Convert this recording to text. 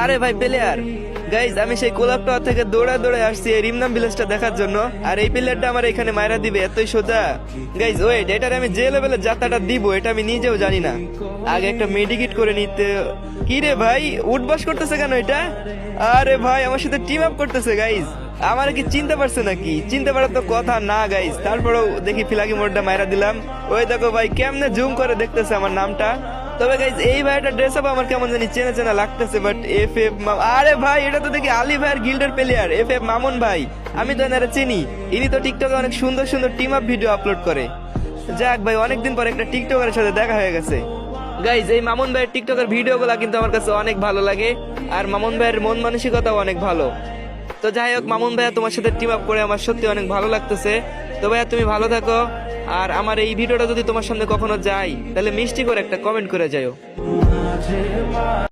আরে ভাই player guys, আমি সেই কোলাপটা থেকে দৌড়া দৌড়ে আসছি এই রিমনাম ভিলেজটা দেখার জন্য। আর এই প্লেয়ারটা আমার এখানে মাইরা দিবে এতই সোজা। গাইজ ওয়েট, এটার আমি যে লেভেলে যাত্রাটা দিব এটা আমি নিজেও জানি না। আগে একটা মেডিকেট করে নিতে। কি রে ভাই, উঠবাস করতেছে কেন এটা? আরে ভাই আমার সাথে টিম আপ করতেছে গাইজ। আমার কি চিনতে পারছে নাকি? চিনতে পারার তো কথা না গাইজ। তারপরেও দেখি ফিলাকি মোড়টা মাইরা দিলাম। ওই দেখো ভাই কেমনে জুম করে দেখতেছে আমার নামটা। তবে গাইজ এই ভাইটা ড্রেস আপ আমার কেমন জানি চেনা চেনা লাগতেছে। বাট এফ এফ, আরে ভাই এটা তো দেখি আলী ভাইয়ের গিল্ডের প্লেয়ার এফ এফ মামুন ভাই। আমি তো এনারা চিনি। ইনি তো টিকটকে অনেক সুন্দর সুন্দর টিম আপ ভিডিও আপলোড করে। যাক ভাই, অনেকদিন পর একটা টিকটকারের সাথে দেখা হয়ে গেছে। গাইজ এই মামুন ভাইয়ের টিকটকের ভিডিওগুলো কিন্তু আমার কাছে অনেক ভালো লাগে। আর মামুন ভাইয়ের মন মানসিকতাও অনেক ভালো। তো যাই হোক মামুন ভাইয়া, তোমার সাথে টিম আপ করে আমার সত্যি অনেক ভালো লাগতেছে। তো ভাইয়া তুমি ভালো থাকো। আর আমার এই ভিডিওটা যদি তোমার সামনে কখনো যায় তাহলে মিষ্টি করে একটা কমেন্ট করে যাও।